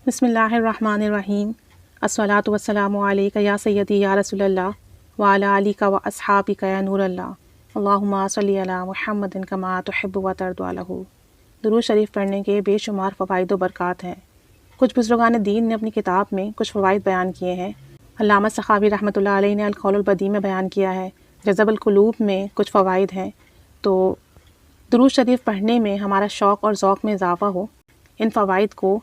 بسم اللہ الرحمن الرحیم الصلاۃ والسلام علیک یا سیدی یا رسول اللہ وعلی آلک و اصحابک یا نور اللہ اللہم صلی علی محمد کما تحب و ترضی عنہ۔ درود شریف پڑھنے کے بے شمار فوائد و برکات ہیں۔ کچھ بزرگان دین نے اپنی کتاب میں کچھ فوائد بیان کیے ہیں۔ علامہ سخاوی رحمۃ اللہ علیہ نے القول البدیع میں بیان کیا ہے۔ جذب القلوب میں کچھ فوائد ہیں۔ تو درود شریف پڑھنے میں ہمارا شوق اور ذوق میں اضافہ ہو، ان فوائد کو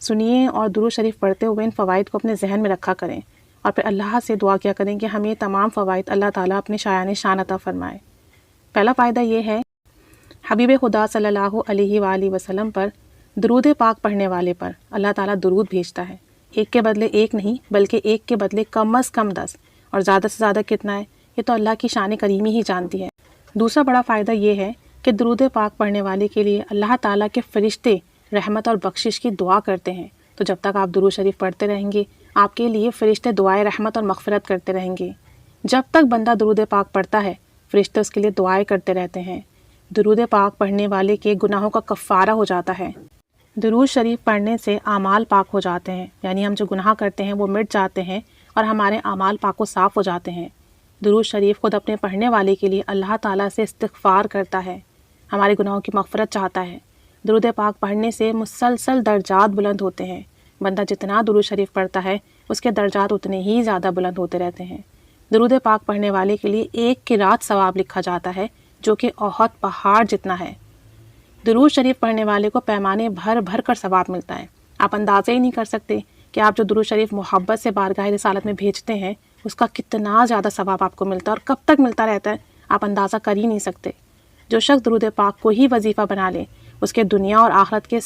سنیے اور درود شریف پڑھتے ہوئے ان فوائد کو اپنے ذہن میں رکھا کریں، اور پھر اللہ سے دعا کیا کریں کہ ہمیں تمام فوائد اللہ تعالیٰ اپنے شایان شان عطا فرمائے۔ پہلا فائدہ یہ ہے، حبیب خدا صلی اللہ علیہ وآلہ وسلم پر درود پاک پڑھنے والے پر اللہ تعالیٰ درود بھیجتا ہے۔ ایک کے بدلے ایک نہیں، بلکہ ایک کے بدلے کم از کم 10، اور زیادہ سے زیادہ کتنا ہے یہ تو اللہ کی شان کریمی ہی جانتی ہے۔ دوسرا بڑا فائدہ یہ ہے کہ درود پاک پڑھنے والے کے لیے اللہ تعالیٰ کے فرشتے رحمت اور بخشش کی دعا کرتے ہیں۔ تو جب تک آپ درود شریف پڑھتے رہیں گے، آپ کے لیے فرشتے دعائے رحمت اور مغفرت کرتے رہیں گے۔ جب تک بندہ درود پاک پڑھتا ہے، فرشتے اس کے لیے دعائیں کرتے رہتے ہیں۔ درود پاک پڑھنے والے کے گناہوں کا کفارہ ہو جاتا ہے۔ درود شریف پڑھنے سے اعمال پاک ہو جاتے ہیں، یعنی ہم جو گناہ کرتے ہیں وہ مٹ جاتے ہیں اور ہمارے اعمال پاک و صاف ہو جاتے ہیں۔ درود شریف خود اپنے پڑھنے والے کے لیے اللہ تعالیٰ سے استغفار کرتا ہے، ہمارے گناہوں کی مغفرت چاہتا ہے۔ درود پاک پڑھنے سے مسلسل درجات بلند ہوتے ہیں۔ بندہ جتنا درود شریف پڑھتا ہے، اس کے درجات اتنے ہی زیادہ بلند ہوتے رہتے ہیں۔ درود پاک پڑھنے والے کے لیے ایک قرات ثواب لکھا جاتا ہے، جو کہ احد پہاڑ جتنا ہے۔ درود شریف پڑھنے والے کو پیمانے بھر بھر کر ثواب ملتا ہے۔ آپ اندازہ ہی نہیں کر سکتے کہ آپ جو درود شریف محبت سے بارگاہ رسالت میں بھیجتے ہیں، اس کا کتنا زیادہ ثواب آپ کو ملتا ہے، اور کب تک ملتا رہتا ہے آپ اندازہ کر ہی نہیں سکتے۔ جو شخص درود پاک کو ہی وظیفہ بنا لے، اس کے دنیا اور آخرت کے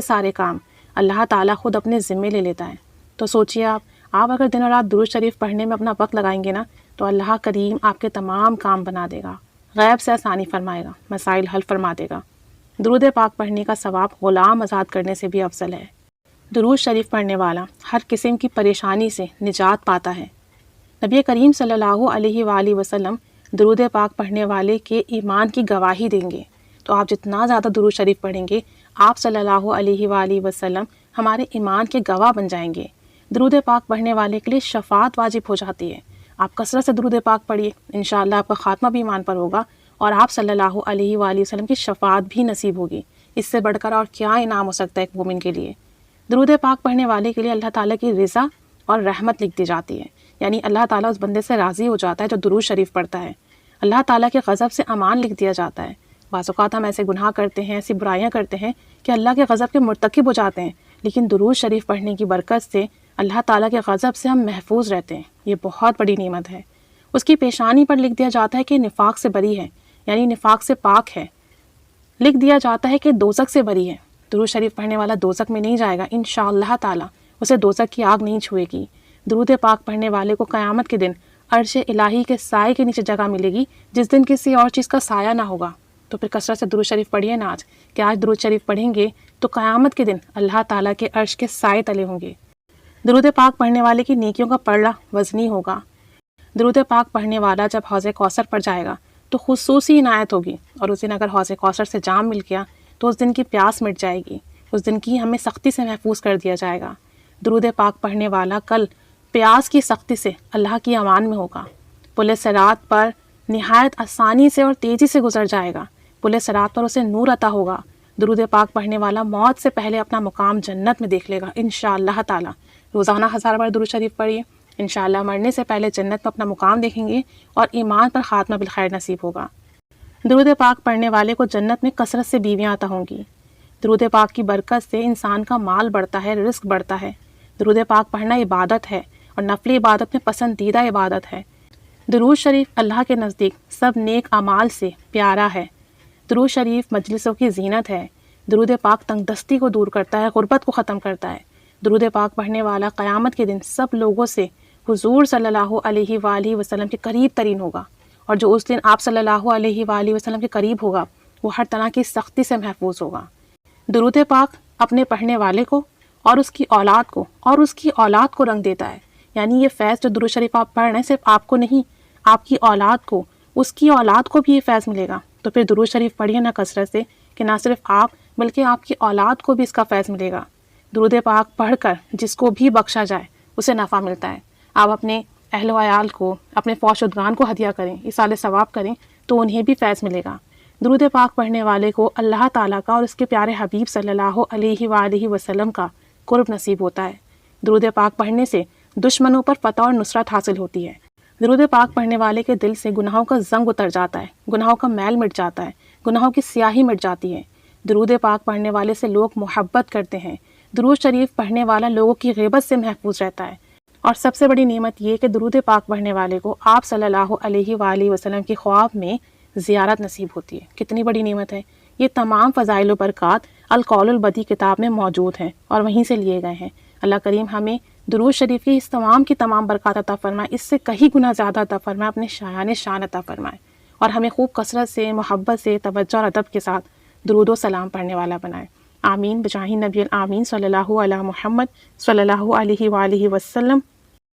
سارے کام اللہ تعالیٰ خود اپنے ذمے لے لیتا ہے۔ تو سوچئے آپ اگر دن اور رات درود شریف پڑھنے میں اپنا وقت لگائیں گے نا، تو اللہ کریم آپ کے تمام کام بنا دے گا، غیب سے آسانی فرمائے گا، مسائل حل فرما دے گا۔ درود پاک پڑھنے کا ثواب غلام آزاد کرنے سے بھی افضل ہے۔ درود شریف پڑھنے والا ہر قسم کی پریشانی سے نجات پاتا ہے۔ نبی کریم صلی اللہ علیہ وآلہ وسلم درود پاک پڑھنے والے کے ایمان کی گواہی دیں گے۔ تو آپ جتنا زیادہ درود شریف پڑھیں گے، آپ صلی اللہ علیہ وآلہ وسلم ہمارے ایمان کے گواہ بن جائیں گے۔ درود پاک پڑھنے والے کے لیے شفاعت واجب ہو جاتی ہے۔ آپ کثرت سے درود پاک پڑھیے، انشاءاللہ آپ کا خاتمہ بھی ایمان پر ہوگا، اور آپ صلی اللہ علیہ وآلہ وسلم کی شفاعت بھی نصیب ہوگی۔ اس سے بڑھ کر اور کیا انعام ہو سکتا ہے ایک مومن کے لیے۔ درود پاک پڑھنے والے کے لیے اللہ تعالیٰ کی رضا اور رحمت لکھ دی جاتی ہے، یعنی اللہ تعالیٰ اس بندے سے راضی ہو جاتا ہے جو درود شریف پڑھتا ہے۔ اللہ تعالیٰ کے غضب سے امان لکھ دیا جاتا ہے۔ بعض اوقات ہم ایسے گناہ کرتے ہیں، ایسی برائیاں کرتے ہیں کہ اللہ کے غضب کے مرتکب ہو جاتے ہیں، لیکن درود شریف پڑھنے کی برکت سے اللہ تعالیٰ کے غضب سے ہم محفوظ رہتے ہیں۔ یہ بہت بڑی نعمت ہے۔ اس کی پیشانی پر لکھ دیا جاتا ہے کہ نفاق سے بری ہے، یعنی نفاق سے پاک ہے۔ لکھ دیا جاتا ہے کہ دوزخ سے بری ہے۔ درود شریف پڑھنے والا دوزخ میں نہیں جائے گا، انشاءاللہ تعالیٰ اسے دوزخ کی آگ نہیں چھوئے گی۔ درود پاک پڑھنے والے کو قیامت کے دن عرش الہی کے سائے کے نیچے جگہ ملے گی، جس دن کسی اور چیز کا سایہ نہ ہوگا۔ تو پھر کثرت سے درود شریف پڑھیے نا آج، کہ آج درود شریف پڑھیں گے تو قیامت کے دن اللہ تعالیٰ کے عرش کے سائے تلے ہوں گے۔ درود پاک پڑھنے والے کی نیکیوں کا پلڑا وزنی ہوگا۔ درود پاک پڑھنے والا جب حوض کوثر پر جائے گا تو خصوصی عنایت ہوگی، اور اس دن اگر حوض کوثر سے جام مل گیا تو اس دن کی پیاس مٹ جائے گی، اس دن کی ہمیں سختی سے محفوظ کر دیا جائے گا۔ درود پاک پڑھنے والا کل پیاس کی سختی سے اللہ کی امان میں ہوگا۔ پل صراط پر نہایت آسانی سے اور تیزی سے گزر جائے گا۔ پل صراط پر اسے نور عطا ہوگا۔ درود پاک پڑھنے والا موت سے پہلے اپنا مقام جنت میں دیکھ لے گا انشاءاللہ تعالی۔ روزانہ 1000 بار درود شریف پڑھیے، انشاءاللہ مرنے سے پہلے جنت میں اپنا مقام دیکھیں گے اور ایمان پر خاتمہ بالخیر نصیب ہوگا۔ درود پاک پڑھنے والے کو جنت میں کثرت سے بیویاں عطا ہوں گی۔ درود پاک کی برکت سے انسان کا مال بڑھتا ہے، رزق بڑھتا ہے۔ درود پاک پڑھنا عبادت ہے، اور نفلی عبادت میں پسندیدہ عبادت ہے۔ درود شریف اللہ کے نزدیک سب نیک اعمال سے پیارا ہے۔ درود شریف مجلسوں کی زینت ہے۔ درود پاک تنگ دستی کو دور کرتا ہے، غربت کو ختم کرتا ہے۔ درود پاک پڑھنے والا قیامت کے دن سب لوگوں سے حضور صلی اللہ علیہ وآلہ وسلم کے قریب ترین ہوگا، اور جو اس دن آپ صلی اللہ علیہ وآلہ وسلم کے قریب ہوگا وہ ہر طرح کی سختی سے محفوظ ہوگا۔ درود پاک اپنے پڑھنے والے کو اور اس کی اولاد کو اور اس کی اولاد کو رنگ دیتا ہے، یعنی یہ فیض جو درود شریف آپ پڑھ رہے ہیں صرف آپ کو نہیں، آپ کی اولاد کو، اس کی اولاد کو بھی یہ فیض ملے گا۔ تو پھر درود شریف پڑھیے نا کثرت سے، کہ نہ صرف آپ بلکہ آپ کی اولاد کو بھی اس کا فیض ملے گا۔ درود پاک پڑھ کر جس کو بھی بخشا جائے اسے نفع ملتا ہے۔ آپ اپنے اہل و عیال کو، اپنے فوج شدگان کو ہدیہ کریں، ایصال ثواب کریں تو انہیں بھی فیض ملے گا۔ درود پاک پڑھنے والے کو اللہ تعالیٰ کا اور اس کے پیارے حبیب صلی اللہ علیہ وآلہ وسلم کا قرب نصیب ہوتا ہے۔ درود پاک پڑھنے سے دشمنوں پر فتح اور نصرت حاصل ہوتی ہے۔ درود پاک پڑھنے والے کے دل سے گناہوں کا زنگ اتر جاتا ہے، گناہوں کا میل مٹ جاتا ہے، گناہوں کی سیاہی مٹ جاتی ہے۔ درود پاک پڑھنے والے سے لوگ محبت کرتے ہیں۔ درود شریف پڑھنے والا لوگوں کی غیبت سے محفوظ رہتا ہے۔ اور سب سے بڑی نعمت یہ کہ درود پاک پڑھنے والے کو آپ صلی اللہ علیہ وآلہ وسلم کی خواب میں زیارت نصیب ہوتی ہے۔ کتنی بڑی نعمت ہے۔ یہ تمام فضائل و برکات القول البدی کتاب میں موجود ہیں اور وہیں سے لیے گئے ہیں۔ اللہ کریم ہمیں درود شریف کی اس تمام برکات عطا فرمائے، اس سے کہیں گنا زیادہ عطا فرمائے، اپنے شایان شان عطا فرمائے، اور ہمیں خوب کثرت سے، محبت سے، توجہ اور ادب کے ساتھ درود و سلام پڑھنے والا بنائے۔ آمین بجاہ نبی الآمین صلی اللہ علیہ محمد صلی اللہ علیہ وآلہ وسلم۔